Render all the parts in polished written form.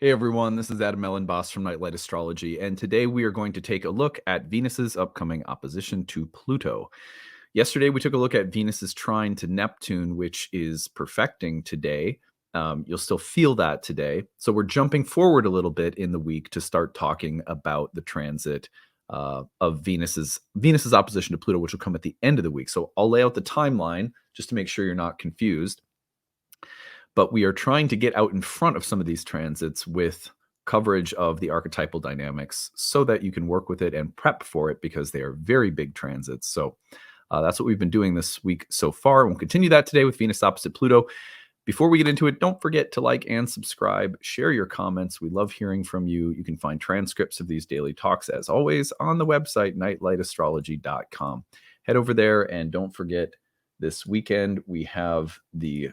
Hey everyone, this is Elenbaas from Nightlight Astrology, and today we are going to take a look at Venus's upcoming opposition to Pluto. Yesterday we took a look at Venus's trine to Neptune, which is perfecting today. You'll still feel that today. So we're jumping forward a little bit in the week to start talking about the transit of Venus's opposition to Pluto, which will come at the end of the week. So I'll lay out the timeline just to make sure you're not confused. But we are trying to get out in front of some of these transits with coverage of the archetypal dynamics so that you can work with it and prep for it, because they are very big transits. So that's what we've been doing this week so far. And we'll continue that today with Venus opposite Pluto. Before we get into it, don't forget to like and subscribe, share your comments. We love hearing from you. You can find transcripts of these daily talks, as always, on the website, nightlightastrology.com. Head over there, and don't forget, this weekend we have the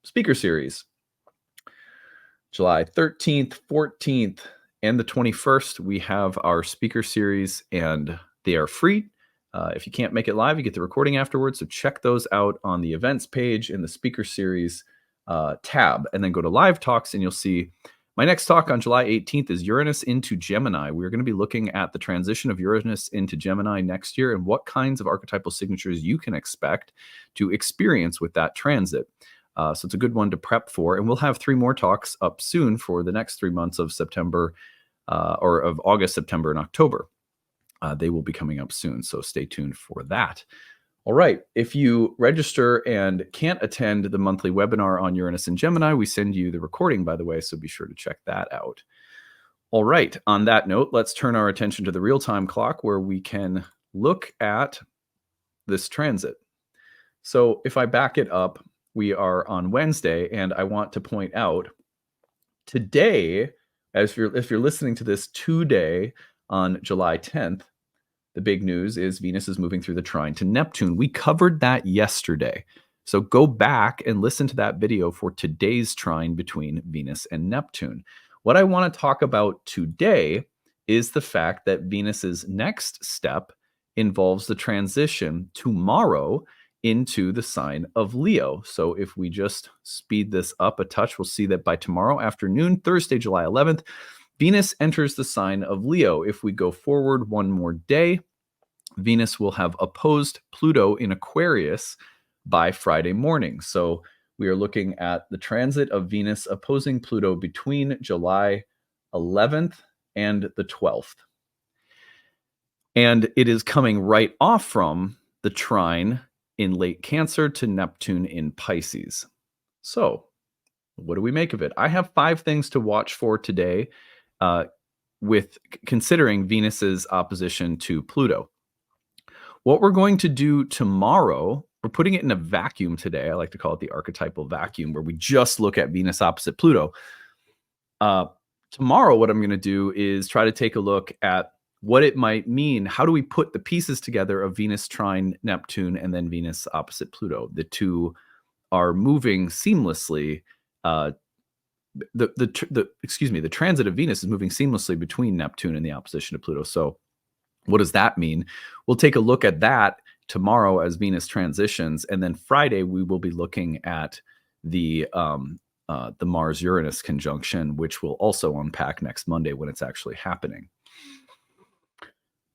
speaker series, July 13th, 14th, and the 21st. We have our speaker series, and they are free. If you can't make it live, you get the recording afterwards. So check those out on the events page in the speaker series tab, and then go to live talks, and you'll see my next talk on July 18th is Uranus into Gemini. We're going to be looking at the transition of Uranus into Gemini next year and what kinds of archetypal signatures you can expect to experience with that transit. So it's a good one to prep for. And we'll have 3 more talks up soon for the next 3 months of September, or of August, September, and October. They will be coming up soon, so stay tuned for that. All right. If you register and can't attend the monthly webinar on Uranus and Gemini, we send you the recording, by the way, so be sure to check that out. All right. On that note, let's turn our attention to the real-time clock, where we can look at this transit. So if I back it up, we are on Wednesday, and I want to point out today, if you're listening to this today on July 10th, the big news is Venus is moving through the trine to Neptune. We covered that yesterday. So go back and listen to that video for today's trine between Venus and Neptune. What I want to talk about today is the fact that Venus's next step involves the transition tomorrow into the sign of Leo. So if we just speed this up a touch, we'll see that by tomorrow afternoon, Thursday, July 11th, Venus enters the sign of Leo. If we go forward one more day, Venus will have opposed Pluto in Aquarius by Friday morning. So we are looking at the transit of Venus opposing Pluto between July 11th and the 12th. And it is coming right off from the trine in late Cancer to Neptune in Pisces. So what do we make of it? I have 5 things to watch for today, with considering Venus's opposition to Pluto. What we're going to do tomorrow, we're putting it in a vacuum today. I like to call it the archetypal vacuum, where we just look at Venus opposite Pluto. Tomorrow, what I'm going to do is try to take a look at what it might mean. How do we put the pieces together of Venus trine Neptune and then Venus opposite Pluto? The two are moving seamlessly. The transit of Venus is moving seamlessly between Neptune and the opposition to Pluto. So what does that mean? We'll take a look at that tomorrow as Venus transitions, and then Friday we will be looking at the Mars-Uranus conjunction, which we'll also unpack next Monday when it's actually happening.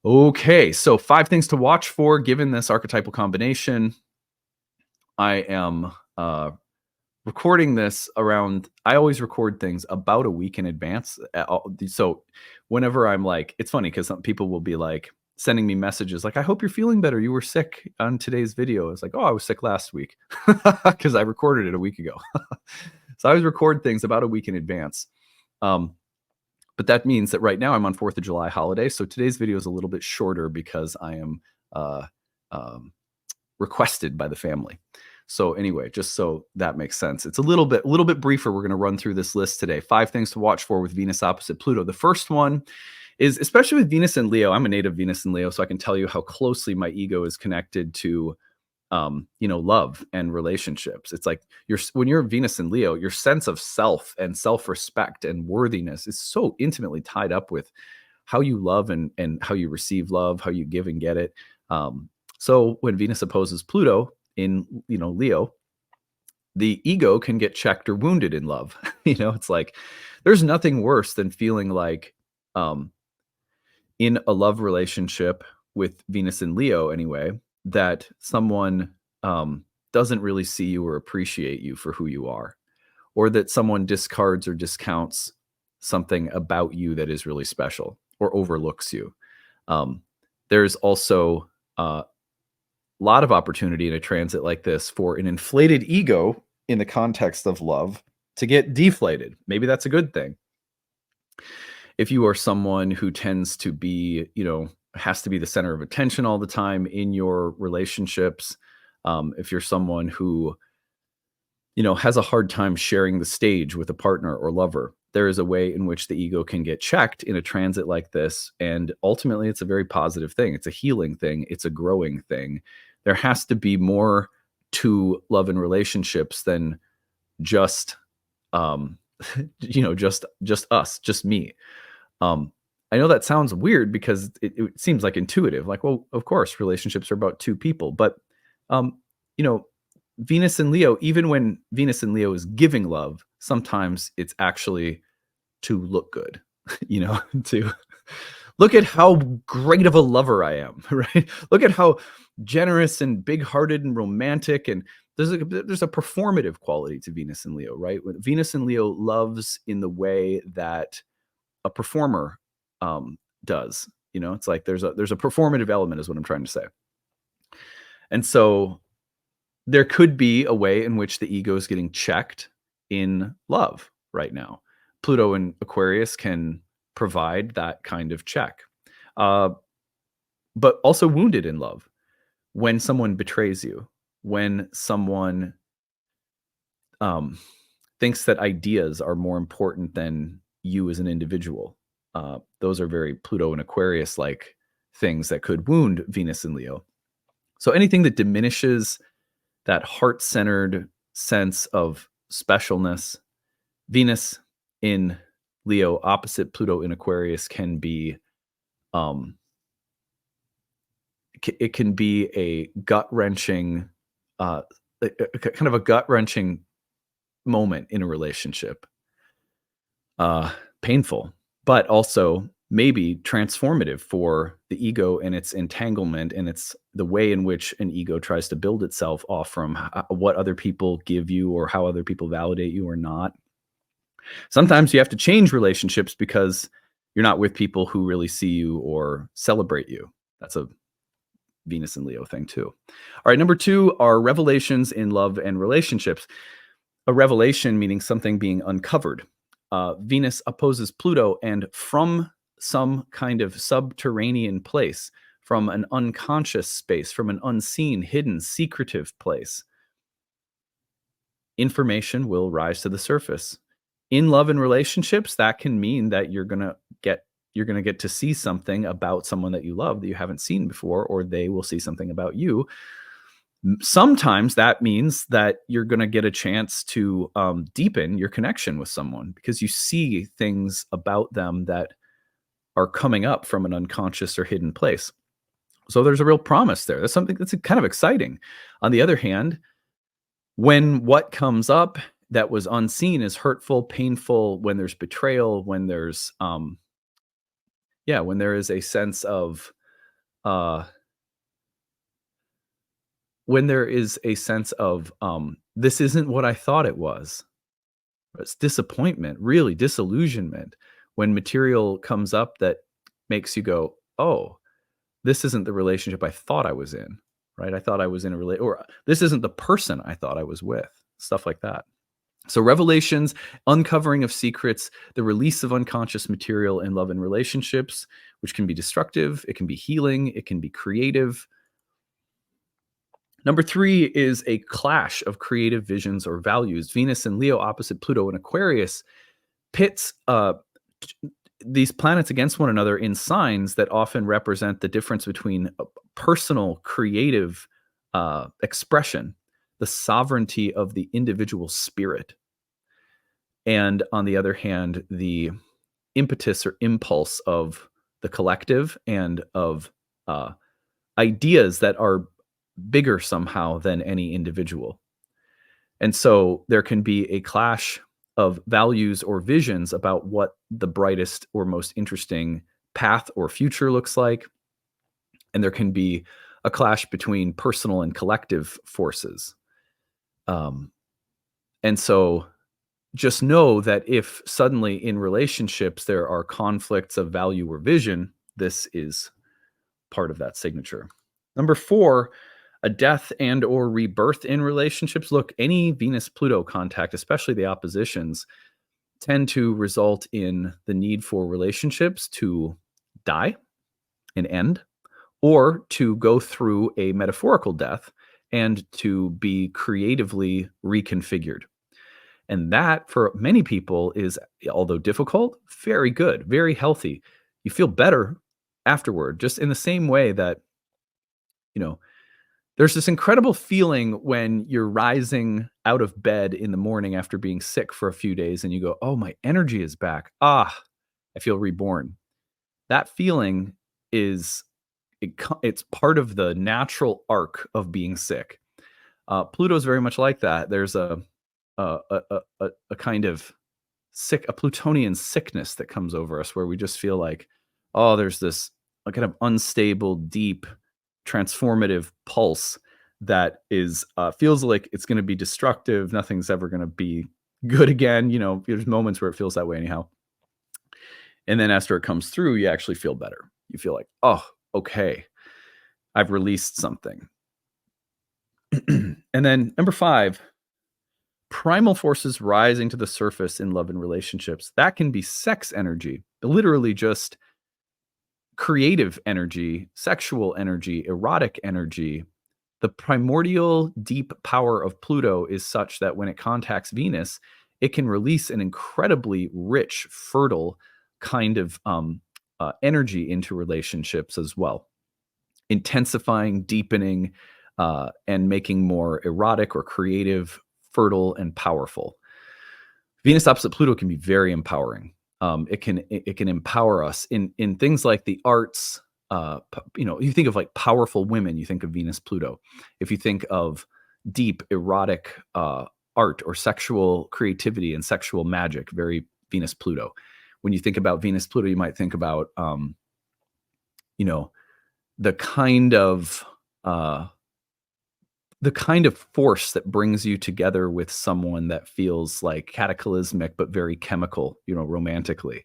Okay, so 5 things to watch for given this archetypal combination. I am recording this around, I always record things about a week in advance. So whenever I'm like, it's funny because some people will be like sending me messages like, I hope you're feeling better. You were sick on today's video. It's like, oh, I was sick last week because I recorded it a week ago. So I always record things about a week in advance. But that means that right now I'm on 4th of July holiday. So today's video is a little bit shorter because I am requested by the family. So anyway, just so that makes sense, it's a little bit briefer. We're going to run through this list today. 5 things to watch for with Venus opposite Pluto. The first one is, especially with Venus and Leo, I'm a native Venus and Leo, so I can tell you how closely my ego is connected to, love and relationships. It's like when you're Venus and Leo, your sense of self and self-respect and worthiness is so intimately tied up with how you love and how you receive love, how you give and get it. So when Venus opposes Pluto in Leo, the ego can get checked or wounded in love. It's like there's nothing worse than feeling like um, in a love relationship with Venus and Leo, anyway, that someone doesn't really see you or appreciate you for who you are, or that someone discards or discounts something about you that is really special or overlooks you. Um, there's also a lot of opportunity in a transit like this for an inflated ego in the context of love to get deflated. Maybe that's a good thing. If you are someone who tends to be, has to be the center of attention all the time in your relationships, if you're someone who, has a hard time sharing the stage with a partner or lover, there is a way in which the ego can get checked in a transit like this. And ultimately, it's a very positive thing. It's a healing thing. It's a growing thing. There has to be more to love and relationships than just, um, just us, just me. Um, I know that sounds weird because it seems like intuitive. Like, well, of course, relationships are about two people. But, um, you know, Venus and Leo, even when Venus and Leo is giving love, sometimes it's actually to look good, to look at how great of a lover I am, right? Look at how generous and big-hearted and romantic, and there's a performative quality to Venus and Leo, right? When Venus and Leo loves in the way that a performer does. It's like there's a performative element, is what I'm trying to say. And so there could be a way in which the ego is getting checked in love right now. Pluto and Aquarius can provide that kind of check, uh, but also wounded in love when someone betrays you, when someone um, thinks that ideas are more important than you as an individual. Those are very Pluto and Aquarius like things that could wound Venus and Leo. So anything that diminishes that heart centered sense of specialness, Venus in Leo opposite Pluto in Aquarius can be, um, it can be a gut wrenching, kind of a gut wrenching moment in a relationship. uh, Painful, but also maybe transformative for the ego and its entanglement, and it's the way in which an ego tries to build itself off from what other people give you or how other people validate you or not. Sometimes you have to change relationships because you're not with people who really see you or celebrate you. That's a Venus and Leo thing too. All right, number 2 are revelations in love and relationships. A revelation meaning something being uncovered. Venus opposes Pluto, and from some kind of subterranean place, from an unconscious space, from an unseen, hidden, secretive place, information will rise to the surface. In love and relationships, that can mean that you're going to get to see something about someone that you love that you haven't seen before, or they will see something about you. Sometimes that means that you're going to get a chance to deepen your connection with someone because you see things about them that are coming up from an unconscious or hidden place. So there's a real promise there. That's something that's kind of exciting. On the other hand, when what comes up that was unseen is hurtful, painful, when there's betrayal, when there's when there is a sense of uh when there is a sense of this isn't what I thought it was. It's disappointment, really disillusionment, when material comes up that makes you go, "Oh, this isn't the relationship I thought I was in." Right? I thought I was in a or this isn't the person I thought I was with. Stuff like that. So revelations, uncovering of secrets, the release of unconscious material in love and relationships, which can be destructive, it can be healing, it can be creative. Number 3 is a clash of creative visions or values. Venus and Leo opposite Pluto and Aquarius pits these planets against one another in signs that often represent the difference between a personal creative expression, the sovereignty of the individual spirit, and on the other hand, the impetus or impulse of the collective and of ideas that are bigger somehow than any individual. And so there can be a clash of values or visions about what the brightest or most interesting path or future looks like. And there can be a clash between personal and collective forces. Um, and so just know that if suddenly in relationships there are conflicts of value or vision, this is part of that signature. Number 4, a death and or rebirth in relationships. Look, any Venus-Pluto contact, especially the oppositions, tend to result in the need for relationships to die and end, or to go through a metaphorical death and to be creatively reconfigured. And that, for many people, is, although difficult, very good, very healthy. You feel better afterward, just in the same way that, you know, there's this incredible feeling when you're rising out of bed in the morning after being sick for a few days and you go, "Oh, my energy is back. Ah, I feel reborn." That feeling is it's part of the natural arc of being sick. Pluto's very much like that. There's a kind of a Plutonian sickness that comes over us where we just feel like, oh, there's this a kind of unstable, deep, transformative pulse that is feels like it's going to be destructive. Nothing's ever going to be good again. There's moments where it feels that way anyhow. And then after it comes through, you actually feel better. You feel like, oh, okay, I've released something. And then number 5, primal forces rising to the surface in love and relationships. That can be sex energy, literally just creative energy, sexual energy, erotic energy. The primordial deep power of Pluto is such that when it contacts Venus, it can release an incredibly rich, fertile kind of energy into relationships as well, intensifying, deepening, and making more erotic or creative, fertile, and powerful. Venus opposite Pluto can be very empowering. It can empower us in things like the arts. You think of like powerful women, you think of Venus Pluto. If you think of deep erotic art or sexual creativity and sexual magic, very Venus Pluto. When you think about Venus Pluto, you might think about the kind of force that brings you together with someone that feels like cataclysmic but very chemical, romantically.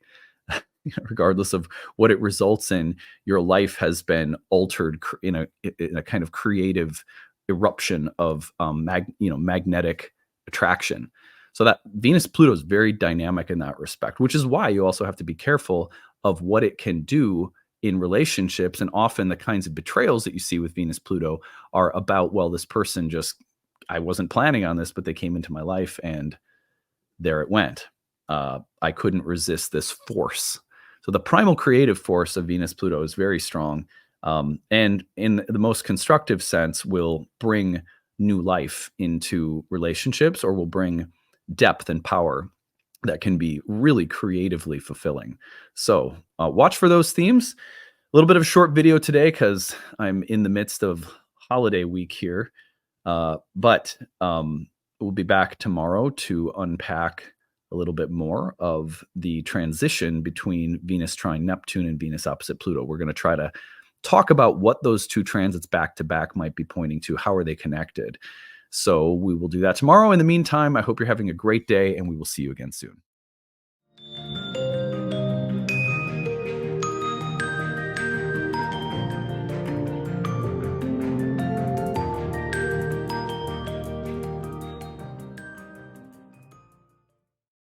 Regardless of what it results in, your life has been altered in a kind of creative eruption of magnetic attraction. So that Venus Pluto is very dynamic in that respect, which is why you also have to be careful of what it can do in relationships. And often the kinds of betrayals that you see with Venus Pluto are about, well, this person I wasn't planning on this, but they came into my life and there it went. I couldn't resist this force. So the primal creative force of Venus Pluto is very strong. And in the most constructive sense will bring new life into relationships, or will bring depth and power that can be really creatively fulfilling. So watch for those themes. A little bit of a short video today because I'm in the midst of holiday week here. But we'll be back tomorrow to unpack a little bit more of the transition between Venus trine Neptune and Venus opposite Pluto. We're going to try to talk about what those two transits back to back might be pointing to. How are they connected? So we will do that tomorrow. In the meantime, I hope you're having a great day, and we will see you again soon.